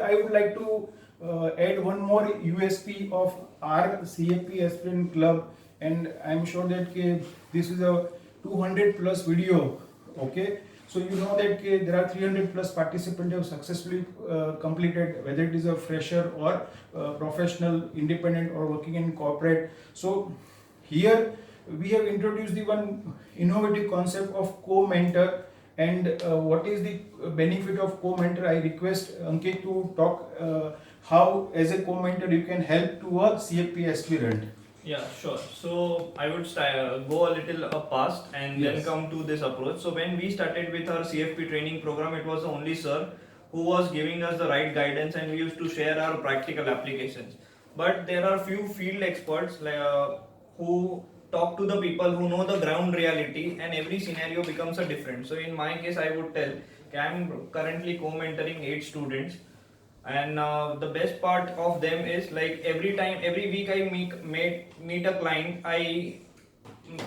I would like to add one more USP of our CFP Aspirant Club, and I'm sure that this is a 200 plus video. Okay, so you know that there are 300 plus participants who have successfully completed, whether it is a fresher or professional, independent or working in corporate. So here we have introduced the one innovative concept of co-mentor. And what is the benefit of co-mentor? I request Ankit to talk how as a co-mentor you can help to a CFP aspirant. Yeah, sure. So I would go a little past and then Yes. come to this approach. So when we started with our CFP training program, it was the only sir who was giving us the right guidance, and we used to share our practical applications. But there are few field experts who talk to the people who know the ground reality, and every scenario becomes a different. So in my case, I would tell, I'm currently co-mentoring 8 students, and the best part of them is like every week I meet a client, I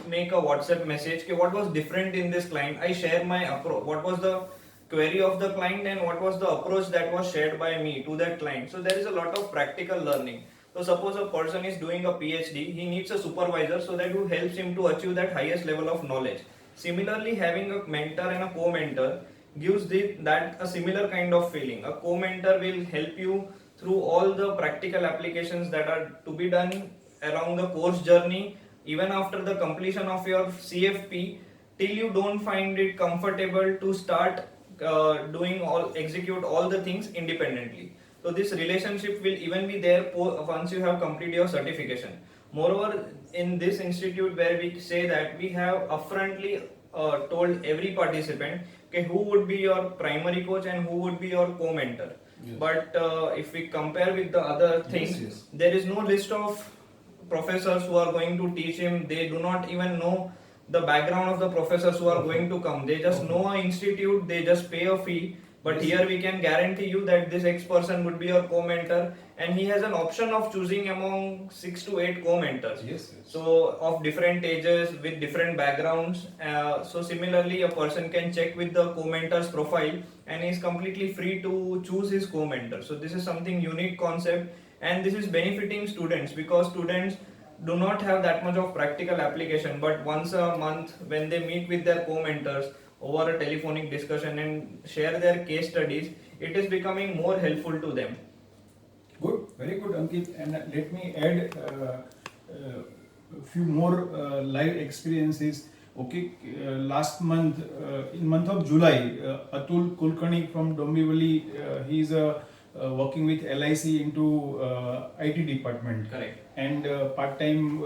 make a WhatsApp message. Okay, what was different in this client? I share my approach. What was the query of the client and what was the approach that was shared by me to that client? So there is a lot of practical learning. So suppose a person is doing a PhD, he needs a supervisor so that who helps him to achieve that highest level of knowledge. Similarly, having a mentor and a co-mentor gives that a similar kind of feeling. A co-mentor will help you through all the practical applications that are to be done along the course journey, even after the completion of your CFP, till you don't find it comfortable to start execute all the things independently. So this relationship will even be there once you have completed your certification. Moreover, in this institute where we say that we have upfrontly told every participant, okay, who would be your primary coach and who would be your co-mentor. Yes. But if we compare with the other things, yes. There is no list of professors who are going to teach him. They do not even know the background of the professors who are going to come. They just know an institute, they just pay a fee. But yes. Here we can guarantee you that this X person would be your co-mentor, and he has an option of choosing among 6 to 8 co-mentors. Yes, yes. So of different ages with different backgrounds. So similarly, a person can check with the co-mentor's profile and is completely free to choose his co-mentor. So this is something unique concept, and this is benefiting students because students do not have that much of practical application, but once a month when they meet with their co-mentors over a telephonic discussion and share their case studies, it is becoming more helpful to them. Good, very good, Ankit. And let me add a few more live experiences. Okay, last month, in month of July, Atul Kulkarni from Dombivali, he is working with LIC into IT department. Correct. And part-time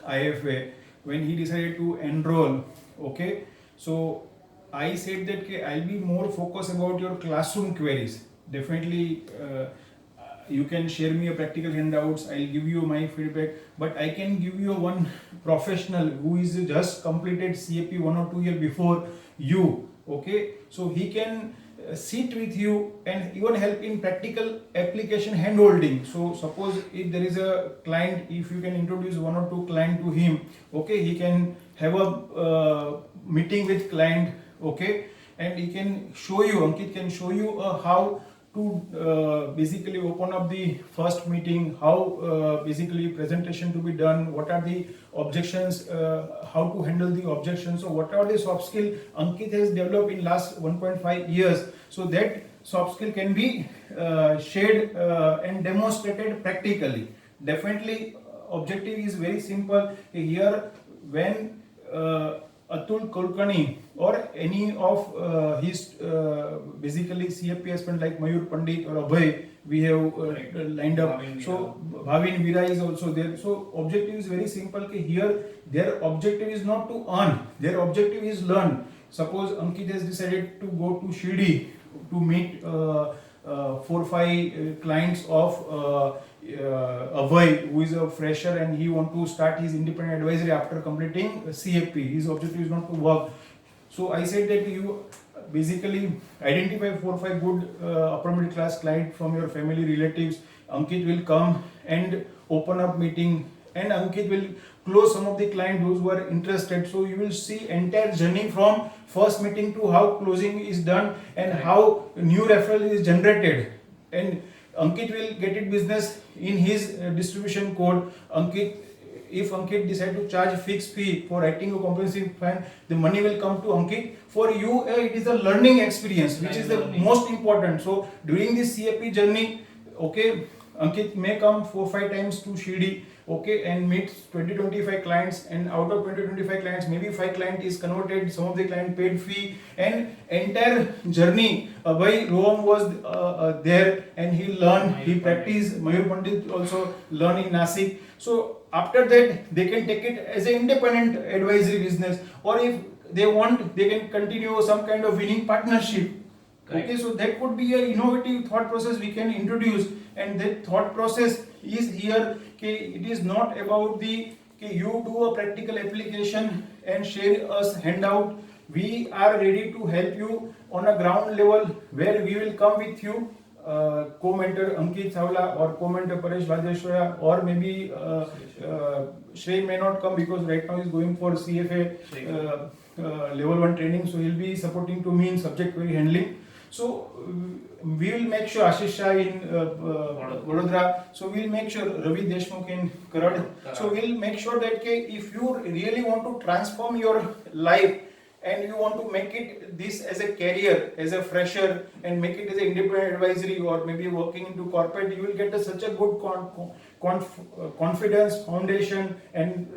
IFA. When he decided to enroll, okay, so I said that I'll be more focused about your classroom queries. Definitely, you can share me a practical handouts. I'll give you my feedback, but I can give you one professional who is just completed CFP 1 or 2 years before you. Okay, so he can sit with you and even help in practical application handholding. So suppose if there is a client, if you can introduce 1 or 2 client to him, okay, he can have a meeting with client, okay, and he can show you, Ankit can show you how to basically open up the first meeting, how basically presentation to be done, what are the objections, how to handle the objections. So what are the soft skill Ankit has developed in last 1.5 years. So that soft skill can be shared and demonstrated practically. Definitely objective is very simple. Here when Atul Kulkarni or any of his basically CFP aspirant like Mayur Pandit or Abhay, we have lined up. So Bhavin Vira is also there. So objective is very simple. Here their objective is not to earn, their objective is learn. Suppose Ankit has decided to go to Shirdi to meet 4-5 clients of Abhay, who is a fresher and he want to start his independent advisory after completing CFP. His objective is not to work. So I said that you basically identify 4-5 good upper middle class client from your family relatives. Ankit will come and open up meeting, and Ankit will close some of the clients those who are interested. So you will see entire journey from first meeting to how closing is done and how new referral is generated and Ankit will get it business in his distribution code. If Ankit decide to charge fixed fee for writing a comprehensive plan, the money will come to Ankit. For you, it is a learning experience, which is the most important. So during this CFP journey, okay, Ankit may come 4-5 times to Shirdi, okay, and meet 20-25 clients, and out of 20-25 clients, maybe 5 client is converted, some of the client paid fee, and entire journey, Abhay Roham was there, and he learned, he practiced, Mayur Pandit also learned in Nasik. So after that, they can take it as an independent advisory business, or if they want, they can continue some kind of winning partnership. Correct. Okay, so that could be an innovative thought process we can introduce, and that thought process is here. Okay, it is not about the you do a practical application and share us handout. We are ready to help you on a ground level, where we will come with you, co-mentor Ankit Savla or co-mentor Paresh Bhadeshwara, or maybe Shrey may not come because right now he is going for CFA level 1 training, so he will be supporting to me in subject query handling. So we will make sure Ashish Shah in Vadodara. So we will make sure Ravi Deshmukh in Karad. So we will make sure that if you really want to transform your life and you want to make it this as a career, as a fresher, and make it as an independent advisory, or maybe working into corporate, you will get such a good confidence, foundation, and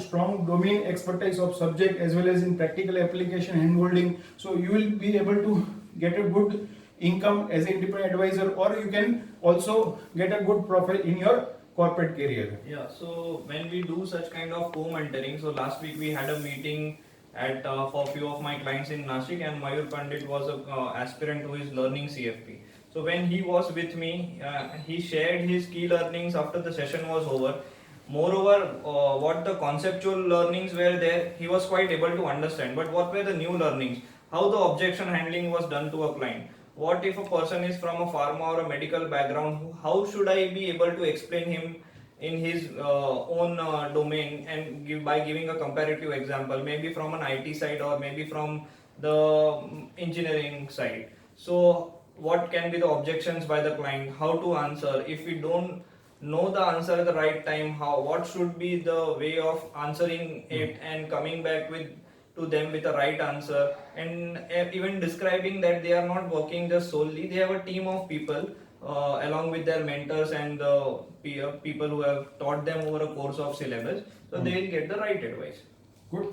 strong domain expertise of subject, as well as in practical application handholding. So you will be able to get a good income as an independent advisor, or you can also get a good profile in your corporate career. Yeah, so when we do such kind of co-mentoring, so last week we had a meeting at for few of my clients in Nashik, and Mayur Pandit was a aspirant who is learning CFP. So when he was with me, he shared his key learnings after the session was over. Moreover, what the conceptual learnings were there, he was quite able to understand. But what were the new learnings? How the objection handling was done to a client. What if a person is from a pharma or a medical background? How should I be able to explain him in his own domain, and by giving a comparative example, maybe from an IT side or maybe from the engineering side. So what can be the objections by the client? How to answer? If we don't know the answer at the right time, what should be the way of answering it and coming back to them with the right answer, and even describing that they are not working just solely, they have a team of people along with their mentors and the people who have taught them over a course of syllabus, so they will get the right advice. Good.